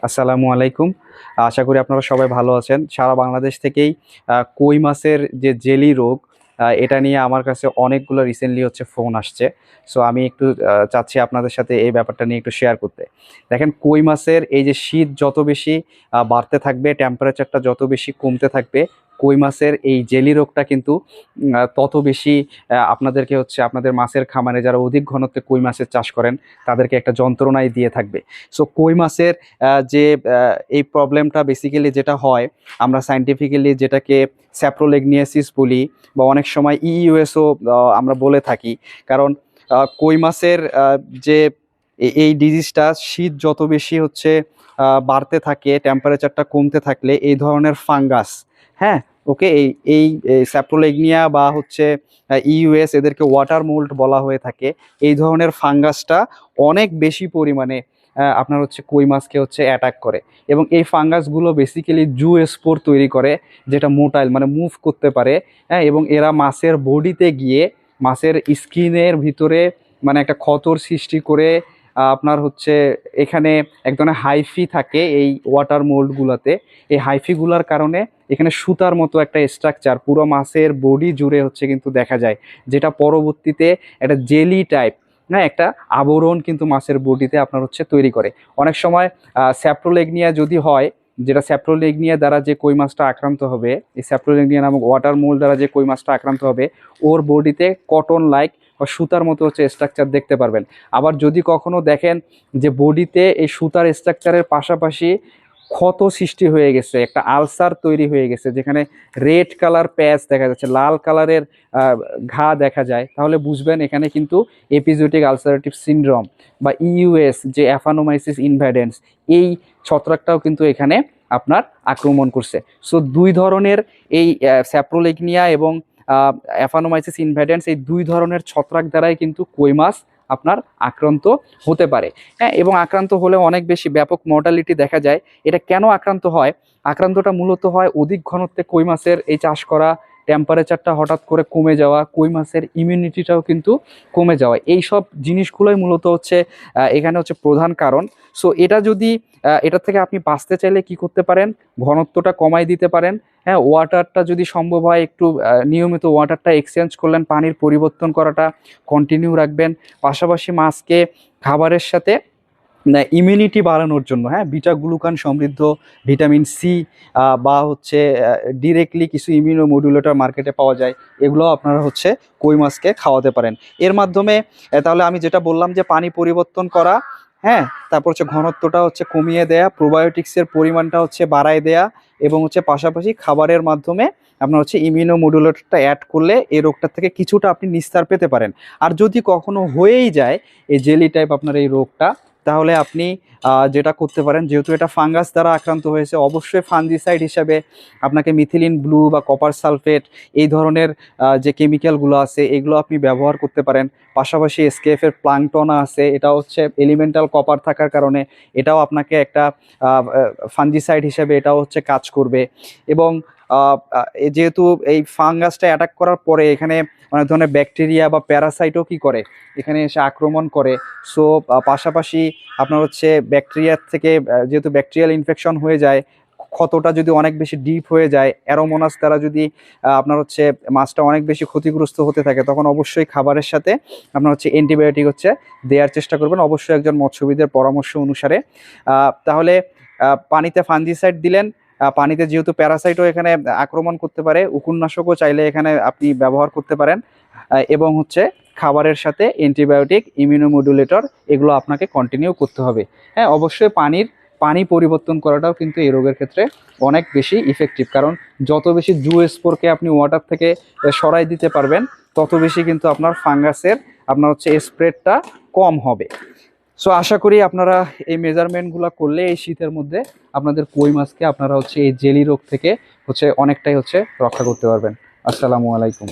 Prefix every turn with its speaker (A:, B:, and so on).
A: আসসালামু আলাইকুম। আশা করি আপনারা সবাই ভালো আছেন। সারা বাংলাদেশ থেকেই কই মাছের যে জেলি রোগ, এটা নিয়ে আমার কাছে অনেকগুলো রিসেন্টলি ফোন আসছে। সো আমি একটু চাচ্ছি আপনাদের সাথে এই ব্যাপারটা নিয়ে একটু শেয়ার করতে। দেখেন, কই মাছের এই যে শীত যত বেশি বাড়তে থাকবে, টেম্পারেচারটা যত বেশি কমতে থাকবে, কই মাছের এই জেলি রোগটা কিন্তু তত বেশি আপনাদেরকে আপনাদের মাছের খামারে যারা অধিক ঘনত্বে কই মাছের চাষ করেন তাদেরকে একটা যন্ত্রণায় দিয়ে থাকবে। সো কই মাছের যে এই প্রবলেমটা বেসিক্যালি যেটা হয়, আমরা সায়েন্টিফিক্যালি যেটাকে স্যাপ্রোলেগনিয়াসিস বলি, বা অনেক সময় ইইউএসও আমরা বলে থাকি। কারণ কই মাছের যে এই ডিজিজটা শীত যত বেশি বাড়তে থাকে, টেম্পারেচারটা কমতে থাকলে এই ধরনের ফাঙ্গাস, হ্যাঁ, ওকে, এই এই স্যাপ্রোলেগনিয়া বা ইইউএস, এদেরকে ওয়াটার মোল্ড বলা হয়ে থাকে। এই ধরনের ফাঙ্গাসটা অনেক বেশি পরিমাণে আপনার কই মাছকে অ্যাটাক করে, এবং এই ফাঙ্গাসগুলো বেসিক্যালি জুস্পোর তৈরি করে, যেটা মোটাইল মানে মুভ করতে পারে। হ্যাঁ, এবং এরা মাছের বডিতে গিয়ে মাছের স্কিনের ভিতরে মানে একটা ক্ষতর সৃষ্টি করে আপনার এখানে এক ধরনের হাইফি থাকে এই ওয়াটার মোল্ডগুলোতে। এই হাইফিগুলোর কারণে এখানে সুতার মতো একটা স্ট্রাকচার পুরো মাছের বডি জুড়ে কিন্তু দেখা যায়, যেটা পরবর্তীতে একটা জেলি টাইপ, না, একটা আবরণ কিন্তু মাছের বডিতে আপনার তৈরি করে। অনেক সময় স্যাপ্রোলেগনিয়া যদি হয়, যেটা স্যাপ্রোলেগনিয়া দ্বারা যে কই মাছটা আক্রান্ত হবে, এই স্যাপ্রোলেগনিয়া নামক ওয়াটার মোল্ড দ্বারা যে কই মাছটা আক্রান্ত হবে, ওর বডিতে কটন লাইক বা সুতার মতো স্ট্রাকচার দেখতে পারবেন। আবার যদি কখনো দেখেন যে বডিতে এই সুতার স্ট্রাকচারের পাশাপাশি ক্ষত সৃষ্টি হয়ে গেছে, একটা আলসার তৈরি হয়ে গেছে, যেখানে রেড কালার প্যাচ দেখা যাচ্ছে, লাল কালারের ঘা দেখা যায়, তাহলে বুঝবেন এখানে কিন্তু এপিজোটিক আলসারেটিভ সিনড্রোম বা ইইউএস, যে অ্যাফানোমাইসিস ইনভ্যাডেন্স, এই ছত্রাকটাও কিন্তু এখানে আপনার আক্রমণ করছে। সো দুই ধরনের এই স্যাপ্রোলেগনিয়া এবং অ্যাফানোমাইসিস ইনভ্যাডেন্স, এই দুই ধরনের ছত্রাক দ্বারাই কিন্তু কই মাছ আপনার আক্রান্ত হতে পারে। হ্যাঁ, এবং আক্রান্ত হলে অনেক বেশি ব্যাপক মর্টালিটি দেখা যায়। এটা কেন আক্রান্ত হয়? আক্রান্তটা মূলত হয় অধিক ঘনত্বে কই মাছের এই চাষ করা, টেম্পারেচারটা হঠাৎ করে কমে যাওয়া, কই মাছের ইমিউনিটিটাও কিন্তু কমে যাওয়া, এই সব জিনিসগুলোই মূলত এখানে প্রধান কারণ। সো এটা যদি এটা থেকে আপনি বাঁচতে চাইলে কি করতে পারেন? ঘনত্বটা কমাই দিতে পারেন। হ্যাঁ, ওয়াটারটা যদি সম্ভব হয় একটু নিয়মিত ওয়াটারটা এক্সচেঞ্জ করলেন, পানির পরিবর্তন করাটা কন্টিনিউ রাখবেন। পাশাপাশি মাছকে খাবারের সাথে ইমিউনিটি বাড়ানোর জন্য, হ্যাঁ, বিটা গ্লুকান সমৃদ্ধ ভিটামিন সি বা ডিরেক্টলি কিছু ইমিউনো মডুলেটর মার্কেটে পাওয়া যায়, এগুলো আপনারা কই মাছকে খাওয়াতে পারেন। এর মাধ্যমে তাহলে আমি যেটা বললাম যে পানি পরিবর্তন করা, হ্যাঁ, তারপর ঘনত্বটা কমিয়ে দেয়া, প্রোবায়োটিক্সের পরিমাণটা বাড়ায় দেয়া, এবং পাশাপাশি খাবারের মাধ্যমে আপনার ইমিউনো মডুলেটরটা অ্যাড করলে এই রোগটা থেকে কিছুটা আপনি নিস্তার পেতে পারেন। আর যদি কখনো হয়েই যায় এই জেলি টাইপ আপনার এই রোগটা, তাহলে আপনি যেটা করতে পারেন, যেহেতু এটা ফাঙ্গাস দ্বারা আক্রান্ত হয়েছে, অবশ্যই ফাঙ্গিসাইড হিসাবে আপনাকে মিথিলিন ব্লু বা কপার সালফেট, এই ধরনের যে কেমিক্যালগুলো আছে এগুলো আপনি ব্যবহার করতে পারেন। পাশাপাশি এসকেএফের প্লাঙ্কটনা আছে, এটা এলিমেন্টাল কপার থাকার কারণে এটাও আপনাকে একটা ফাঙ্গিসাইড হিসেবে এটাও কাজ করবে। এবং যেহেতু এই ফাঙ্গাসটা অ্যাটাক করার পরে এখানে অনেক ধরনের ব্যাকটেরিয়া বা প্যারাসাইটও কি করে, এখানে এসে আক্রমণ করে। সো পাশাপাশি আপনার ব্যাকটেরিয়ার থেকে যেহেতু ব্যাকটেরিয়াল ইনফেকশন হয়ে যায়, ক্ষতটা যদি অনেক বেশি ডিপ হয়ে যায়, অ্যারোমোনাস দ্বারা যদি আপনার মাছটা অনেক বেশি ক্ষতিগ্রস্ত হতে থাকে, তখন অবশ্যই খাবারের সাথে আপনার অ্যান্টিবায়োটিক দেওয়ার চেষ্টা করবেন, অবশ্যই একজন মৎস্যবিদের পরামর্শ অনুসারে। তাহলে পানিতে ফাঙ্গিসাইড দিলেন, পানিতে যেহেতু প্যারাসাইটও এখানে আক্রমণ করতে পারে, উকুননাশকও চাইলে এখানে আপনি ব্যবহার করতে পারেন, এবং খাবারের সাথে অ্যান্টিবায়োটিক, ইমিউনোমোডুলেটর, এগুলো আপনাকে কন্টিনিউ করতে হবে। হ্যাঁ, অবশ্যই পানি পরিবর্তন করাটাও কিন্তু এই রোগের ক্ষেত্রে অনেক বেশি ইফেক্টিভ, কারণ যত বেশি জুস্পোরকে আপনি ওয়াটার থেকে সরাই দিতে পারবেন, তত বেশি কিন্তু আপনার ফাঙ্গাসের আপনার স্প্রেডটা কম হবে। সো আশা করি আপনারা এই মেজারমেন্টগুলো করলে এই শীতের মধ্যে আপনাদের কই মাছকে আপনারা এই জেলি রোগ থেকে অনেকটাই রক্ষা করতে পারবেন। আসসালামু আলাইকুম।